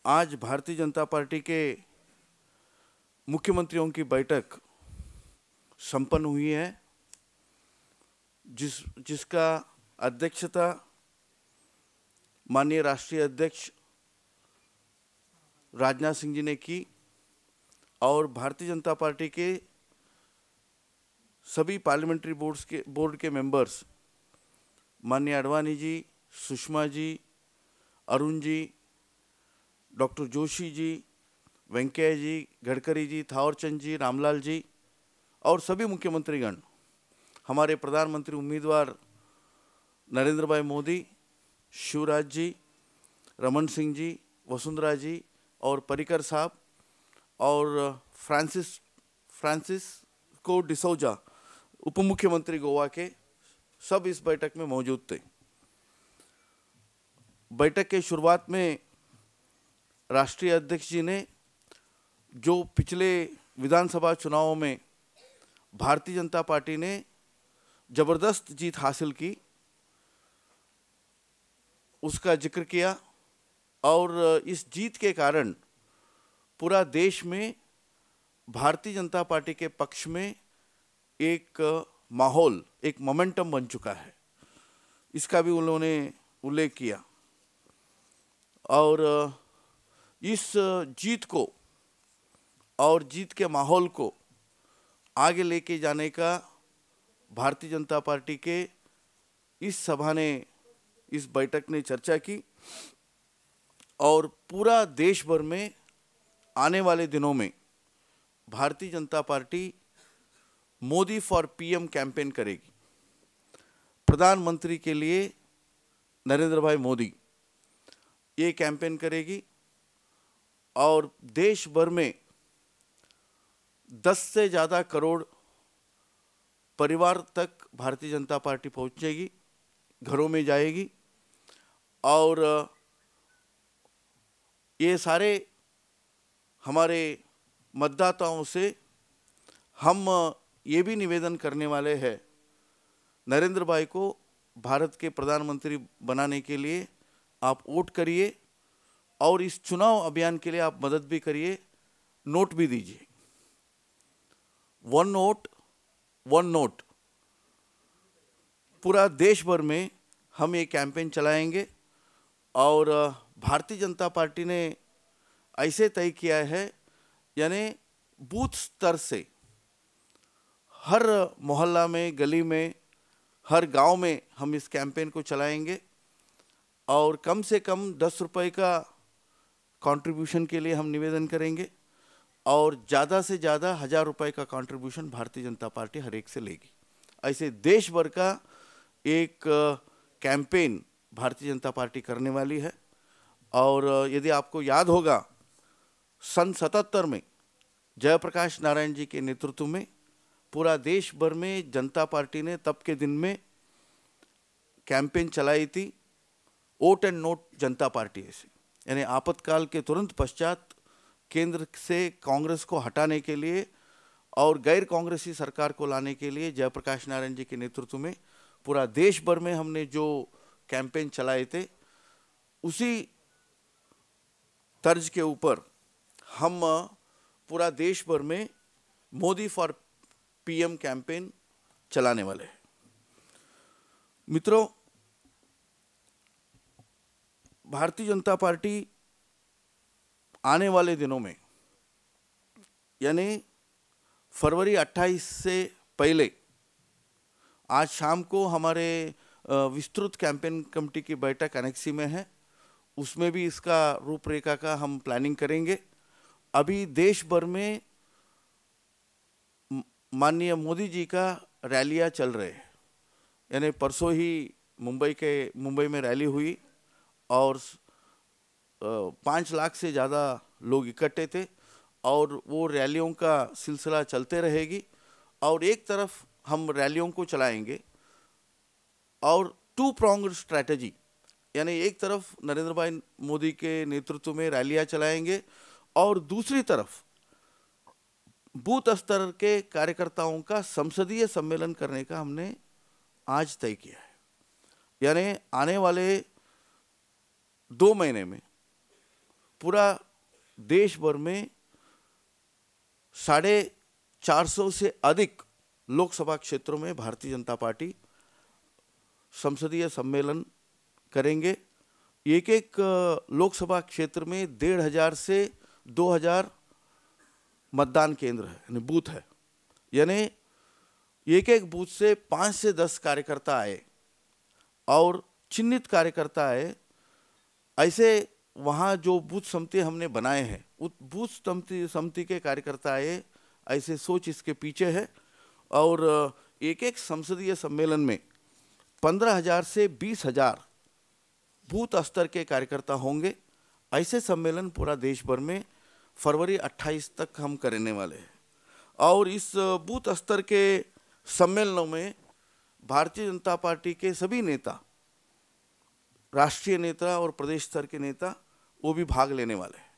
आज भारतीय जनता पार्टी के मुख्यमंत्रियों की बैठक संपन्न हुई है, जिसका अध्यक्षता माननीय राष्ट्रीय अध्यक्ष राजनाथ सिंह जी ने की और भारतीय जनता पार्टी के सभी पार्लियामेंट्री बोर्ड के मेंबर्स माननीय आडवाणी जी, सुषमा जी, अरुण जी, डॉक्टर जोशी जी, वेंकैया जी, गडकरी जी, थावरचंद जी, रामलाल जी और सभी मुख्यमंत्रीगण, हमारे प्रधानमंत्री उम्मीदवार नरेंद्र भाई मोदी, शिवराज जी, रमन सिंह जी, वसुंधरा जी और पर्रिकर साहब और फ्रांसिस्को डिसोजा उप मुख्यमंत्री गोवा के, सब इस बैठक में मौजूद थे। बैठक के शुरुआत में राष्ट्रीय अध्यक्ष जी ने जो पिछले विधानसभा चुनावों में भारतीय जनता पार्टी ने जबरदस्त जीत हासिल की, उसका जिक्र किया और इस जीत के कारण पूरा देश में भारतीय जनता पार्टी के पक्ष में एक माहौल, एक मोमेंटम बन चुका है, इसका भी उन्होंने उल्लेख किया। और इस जीत को और जीत के माहौल को आगे लेके जाने का भारतीय जनता पार्टी के इस सभा ने, इस बैठक ने चर्चा की और पूरा देश भर में आने वाले दिनों में Bharatiya Janata party Modi for PM campaign करेगी। प्रधानमंत्री के लिए नरेंद्र भाई मोदी, ये कैंपेन करेगी और देश भर में 10 से ज़्यादा करोड़ परिवार तक भारतीय जनता पार्टी पहुंचेगी, घरों में जाएगी और ये सारे हमारे मतदाताओं से हम ये भी निवेदन करने वाले हैं, नरेंद्र भाई को भारत के प्रधानमंत्री बनाने के लिए आप वोट करिए और इस चुनाव अभियान के लिए आप मदद भी करिए, नोट भी दीजिए। 1 नोट 1 नोट, पूरा देश भर में हम ये कैंपेन चलाएंगे और भारतीय जनता पार्टी ने ऐसे तय किया है, यानी बूथ स्तर से हर मोहल्ला में, गली में, हर गांव में हम इस कैंपेन को चलाएंगे और कम से कम 10 रुपये का कंट्रीब्यूशन के लिए हम निवेदन करेंगे और ज़्यादा से ज़्यादा 1000 रुपये का कंट्रीब्यूशन भारतीय जनता पार्टी हर एक से लेगी। ऐसे देश भर का एक कैंपेन भारतीय जनता पार्टी करने वाली है। और यदि आपको याद होगा, सन 77 में जयप्रकाश नारायण जी के नेतृत्व में पूरा देश भर में जनता पार्टी ने तब के दिन में कैंपेन चलाई थी, vote and note Janata party ऐसे, यानी आपातकाल के तुरंत पश्चात केंद्र से कांग्रेस को हटाने के लिए और गैर कांग्रेसी सरकार को लाने के लिए जयप्रकाश नारायण जी के नेतृत्व में पूरा देश भर में हमने जो कैंपेन चलाए थे, उसी तर्ज के ऊपर हम पूरा देश भर में मोदी फॉर पीएम कैंपेन चलाने वाले हैं। मित्रों, भारतीय जनता पार्टी आने वाले दिनों में, यानी फरवरी 28 से पहले, आज शाम को हमारे विस्तृत कैंपेन कमेटी की बैठक एनेक्सी में है, उसमें भी इसका रूपरेखा का हम प्लानिंग करेंगे। अभी देश भर में माननीय मोदी जी का रैलियां चल रहे हैं, यानी परसों ही मुंबई में रैली हुई और 5 लाख से ज़्यादा लोग इकट्ठे थे और वो रैलियों का सिलसिला चलते रहेगी। और एक तरफ हम रैलियों को चलाएंगे और 2 pronged स्ट्रैटेजी, यानी एक तरफ नरेंद्र भाई मोदी के नेतृत्व में रैलियां चलाएंगे और दूसरी तरफ बूथ स्तर के कार्यकर्ताओं का संसदीय सम्मेलन करने का हमने आज तय किया है। यानी आने वाले 2 महीने में पूरा देश भर में 450 से अधिक लोकसभा क्षेत्रों में भारतीय जनता पार्टी संसदीय सम्मेलन करेंगे। एक एक लोकसभा क्षेत्र में 1500 से 2000 मतदान केंद्र है, यानी बूथ है। यानी एक एक बूथ से 5 से 10 कार्यकर्ता आए और चिन्हित कार्यकर्ता आए। ऐसे वहाँ जो बूथ समिति हमने बनाए हैं, उस बूथ समिति के कार्यकर्ता आए, ऐसे सोच इसके पीछे है। और एक एक संसदीय सम्मेलन में 15,000 से 20,000 बूथ स्तर के कार्यकर्ता होंगे। ऐसे सम्मेलन पूरा देश भर में फरवरी 28 तक हम करने वाले हैं। और इस बूथ स्तर के सम्मेलनों में भारतीय जनता पार्टी के सभी नेता, राष्ट्रीय नेता और प्रदेश स्तर के नेता, वो भी भाग लेने वाले हैं।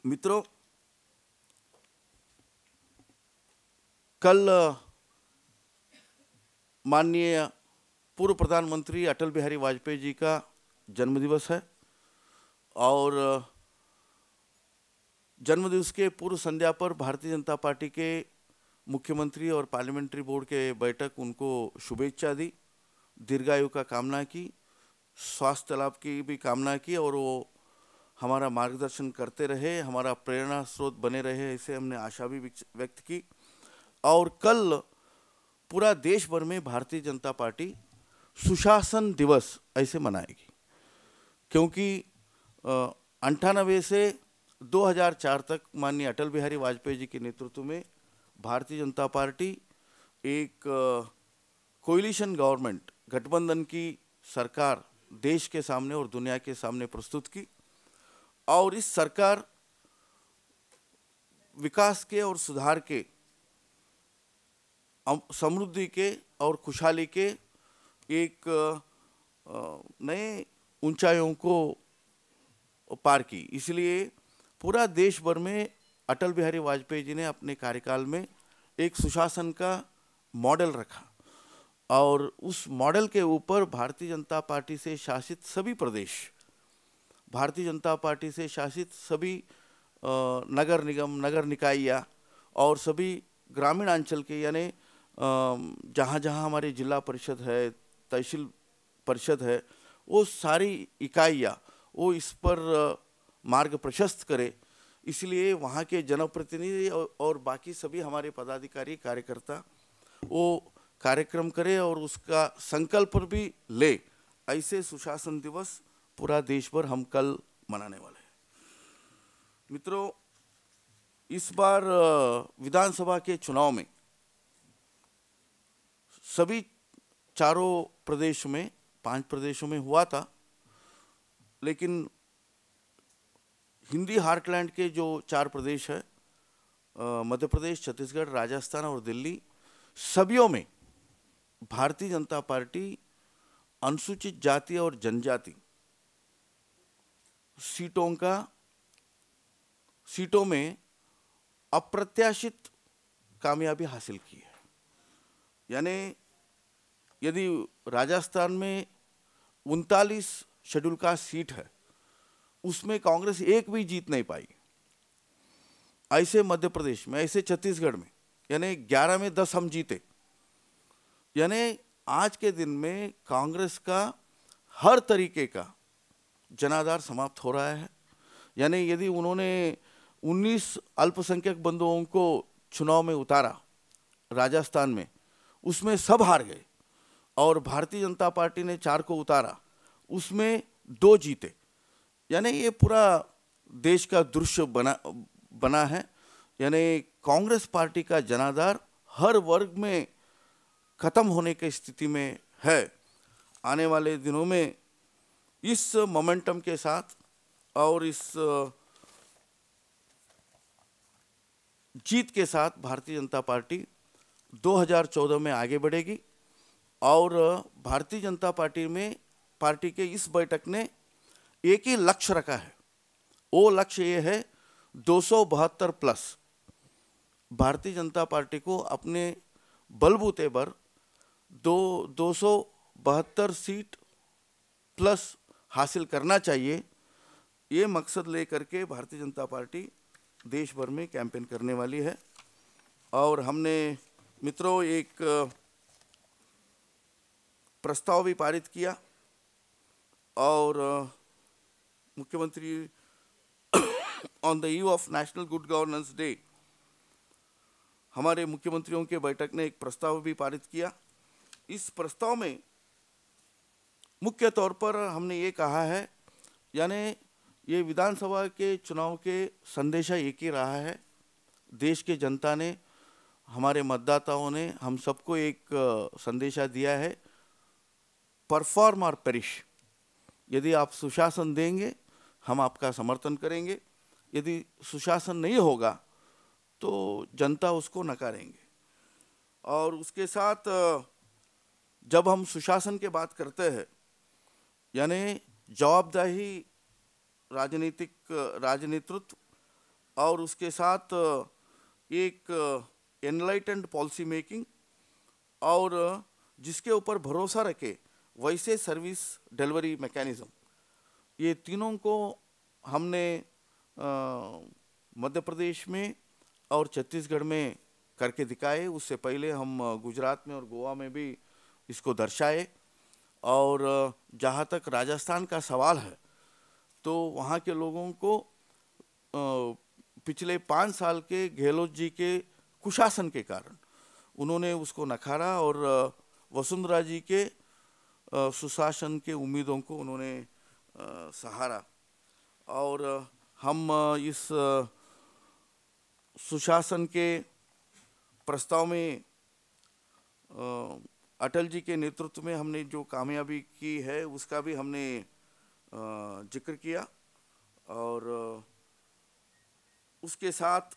मित्रों, कल माननीय पूर्व प्रधानमंत्री अटल बिहारी वाजपेयी जी का जन्मदिवस है और जन्मदिवस के पूर्व संध्या पर भारतीय जनता पार्टी के मुख्यमंत्री और पार्लियामेंट्री बोर्ड के बैठक उनको शुभेच्छा दी, दीर्घायु का कामना की, स्वास्थ्य लाभ की भी कामना की और वो हमारा मार्गदर्शन करते रहे, हमारा प्रेरणा स्रोत बने रहे, ऐसे हमने आशा भी व्यक्त की। और कल पूरा देश भर में भारतीय जनता पार्टी सुशासन दिवस ऐसे मनाएगी, क्योंकि 98 से 2004 तक माननीय अटल बिहारी वाजपेयी जी के नेतृत्व में भारतीय जनता पार्टी एक कोएलिशन गवर्नमेंट, गठबंधन की सरकार देश के सामने और दुनिया के सामने प्रस्तुत की। और इस सरकार विकास के और सुधार के, समृद्धि के और खुशहाली के एक नए ऊंचाइयों को पार की। इसलिए पूरा देश भर में अटल बिहारी वाजपेयी जी ने अपने कार्यकाल में एक सुशासन का मॉडल रखा और उस मॉडल के ऊपर भारतीय जनता पार्टी से शासित सभी प्रदेश, भारतीय जनता पार्टी से शासित सभी नगर निगम, नगर निकायियाँ और सभी ग्रामीण अंचल के, यानी जहाँ जहाँ हमारे जिला परिषद है, तहसील परिषद है, वो सारी इकाइयाँ वो इस पर मार्ग प्रशस्त करे। इसलिए वहाँ के जनप्रतिनिधि और बाकी सभी हमारे पदाधिकारी, कार्यकर्ता वो कार्यक्रम करे और उसका संकल्प भी ले। ऐसे सुशासन दिवस पूरा देश भर हम कल मनाने वाले हैं। मित्रों, इस बार विधानसभा के चुनाव में सभी चारों प्रदेश में, 5 प्रदेशों में हुआ था, लेकिन हिंदी हार्टलैंड के जो 4 प्रदेश है, मध्य प्रदेश, छत्तीसगढ़, राजस्थान और दिल्ली, सभियों में भारतीय जनता पार्टी अनुसूचित जाति और जनजाति सीटों में अप्रत्याशित कामयाबी हासिल की है। यानी यदि राजस्थान में 39 शेड्यूल कास्ट सीट है, उसमें कांग्रेस एक भी जीत नहीं पाई। ऐसे मध्य प्रदेश में, ऐसे छत्तीसगढ़ में, यानी 11 में 10 हम जीते। यानी आज के दिन में कांग्रेस का हर तरीके का जनाधार समाप्त हो रहा है। यानी यदि उन्होंने 19 अल्पसंख्यक बंधुओं को चुनाव में उतारा राजस्थान में, उसमें सब हार गए, और भारतीय जनता पार्टी ने 4 को उतारा, उसमें 2 जीते। यानी ये पूरा देश का दृश्य बना है। यानी कांग्रेस पार्टी का जनाधार हर वर्ग में खत्म होने की स्थिति में है। आने वाले दिनों में इस मोमेंटम के साथ और इस जीत के साथ भारतीय जनता पार्टी 2014 में आगे बढ़ेगी। और भारतीय जनता पार्टी के इस बैठक ने एक ही लक्ष्य रखा है, वो लक्ष्य ये है 272 प्लस। भारतीय जनता पार्टी को अपने बलबूते पर 272 सीट प्लस हासिल करना चाहिए, ये मकसद लेकर के भारतीय जनता पार्टी देश भर में कैंपेन करने वाली है। और हमने मित्रों एक प्रस्ताव भी पारित किया और मुख्यमंत्री on the eve of national good governance day हमारे मुख्यमंत्रियों के बैठक ने एक प्रस्ताव भी पारित किया। इस प्रस्ताव में मुख्य तौर पर हमने ये कहा है, यानी ये विधानसभा के चुनाव के संदेशा एक ही रहा है। देश के जनता ने, हमारे मतदाताओं ने हम सबको एक संदेशा दिया है, परफॉर्म और पेरिश। यदि आप सुशासन देंगे हम आपका समर्थन करेंगे, यदि सुशासन नहीं होगा तो जनता उसको नकारेंगे। और उसके साथ जब हम सुशासन की बात करते हैं, यानी जवाबदेही राजनीतित्व और उसके साथ एक एनलाइटेंड पॉलिसी मेकिंग और जिसके ऊपर भरोसा रखे वैसे सर्विस डिलीवरी मैकेनिज्म, ये तीनों को हमने मध्य प्रदेश में और छत्तीसगढ़ में करके दिखाए। उससे पहले हम गुजरात में और गोवा में भी इसको दर्शाए। और जहाँ तक राजस्थान का सवाल है तो वहाँ के लोगों को पिछले 5 साल के गहलोत जी के कुशासन के कारण उन्होंने उसको नकारा और वसुंधरा जी के सुशासन के उम्मीदों को उन्होंने सहारा। और हम इस सुशासन के प्रस्ताव में अटल जी के नेतृत्व में हमने जो कामयाबी की है उसका भी हमने जिक्र किया। और उसके साथ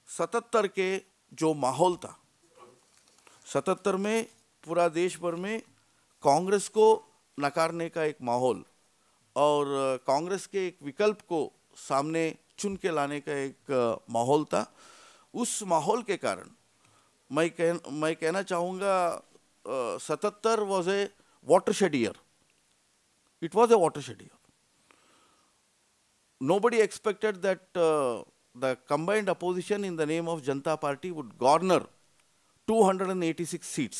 77 के जो माहौल था, 77 में पूरा देश भर में कांग्रेस को नकारने का एक माहौल और कांग्रेस के एक विकल्प को सामने चुन के लाने का एक माहौल था। उस माहौल के कारण मैं कहना चाहूँगा 77 was a watershed year. It was a watershed year. Nobody expected that the combined opposition in the name of Janata Party would garner 286 seats.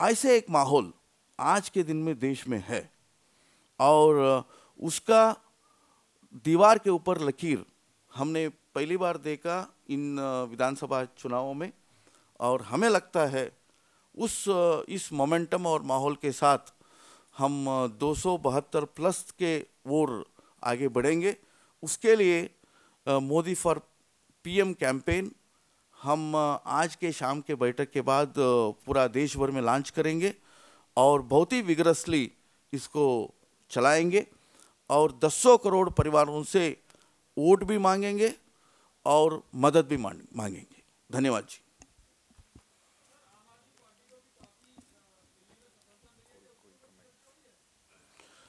ऐसे एक माहौल आज के दिन में देश में है और उसका दीवार के ऊपर लकीर हमने पहली बार देखा इन विधानसभा चुनावों में। और हमें लगता है इस मोमेंटम और माहौल के साथ हम 272 प्लस के ओर आगे बढ़ेंगे। उसके लिए मोदी फॉर पीएम कैंपेन हम आज के शाम के बैठक के बाद पूरा देश भर में लॉन्च करेंगे और बहुत ही विगरसली इसको चलाएंगे और 100 करोड़ परिवारों से वोट भी मांगेंगे और मदद भी मांगेंगे। धन्यवाद जी।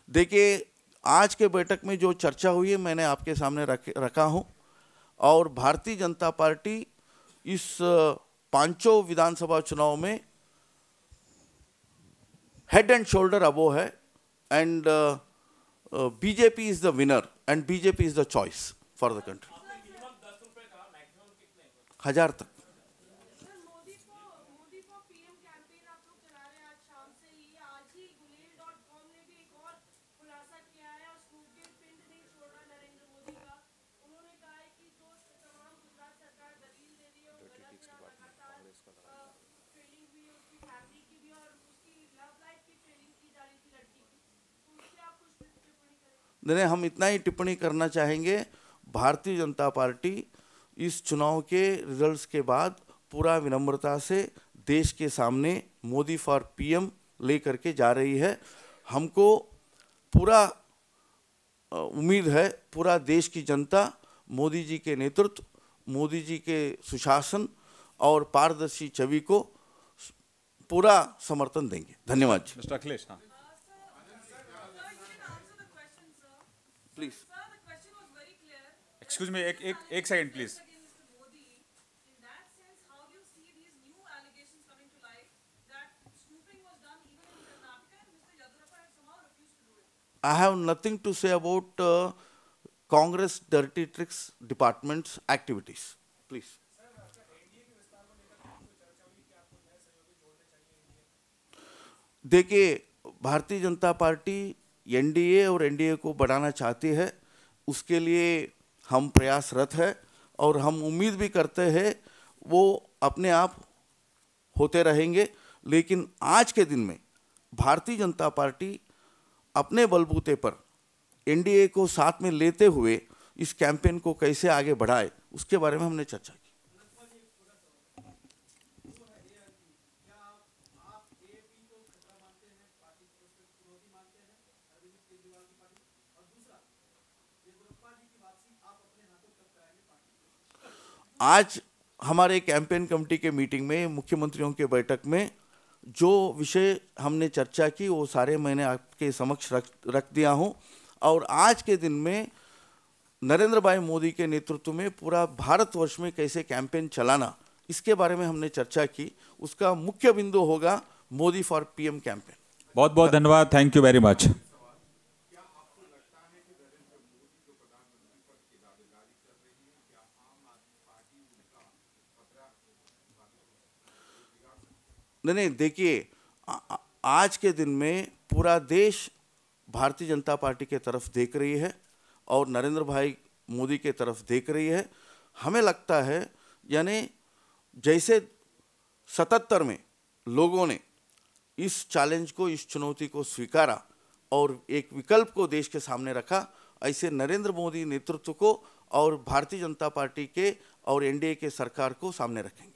देखिए, आज के बैठक में जो चर्चा हुई है मैंने आपके सामने रखा हूं और भारतीय जनता पार्टी इस 5 विधानसभा चुनाव में हेड एंड शोल्डर अबो है and BJP is the winner and BJP is the choice for the country. 1000 तक। नहीं, हम इतना ही टिप्पणी करना चाहेंगे, भारतीय जनता पार्टी इस चुनाव के रिजल्ट्स के बाद पूरा विनम्रता से देश के सामने मोदी फॉर पीएम लेकर के जा रही है। हमको पूरा उम्मीद है पूरा देश की जनता मोदी जी के नेतृत्व, मोदी जी के सुशासन और पारदर्शी छवि को पूरा समर्थन देंगे। धन्यवाद जी। मिस्टर अखिलेश, हाँ प्लीज। एक्सक्यूज मी, एक second please. I have nothing to say about Congress dirty tricks department's activities. Please. देखिए, भारतीय जनता पार्टी एनडीए और एनडीए को बढ़ाना चाहती है, उसके लिए हम प्रयासरत है और हम उम्मीद भी करते हैं वो अपने आप होते रहेंगे। लेकिन आज के दिन में भारतीय जनता पार्टी अपने बलबूते पर एनडीए को साथ में लेते हुए इस कैंपेन को कैसे आगे बढ़ाए, उसके बारे में हमने चर्चा की। आज हमारे कैंपेन कमेटी के मीटिंग में, मुख्यमंत्रियों के बैठक में जो विषय हमने चर्चा की वो सारे मैंने आपके समक्ष रख दिया हूं। और आज के दिन में नरेंद्र भाई मोदी के नेतृत्व में पूरा भारतवर्ष में कैसे कैंपेन चलाना, इसके बारे में हमने चर्चा की। उसका मुख्य बिंदु होगा मोदी फॉर पीएम कैंपेन। बहुत बहुत धन्यवाद, थैंक यू वेरी मच। नहीं, देखिए, आज के दिन में पूरा देश भारतीय जनता पार्टी के तरफ देख रही है और नरेंद्र भाई मोदी के तरफ देख रही है। हमें लगता है यानी जैसे 77 में लोगों ने इस चैलेंज को, इस चुनौती को स्वीकारा और एक विकल्प को देश के सामने रखा, ऐसे नरेंद्र मोदी नेतृत्व को और भारतीय जनता पार्टी के और एनडीए के सरकार को सामने रखेंगे।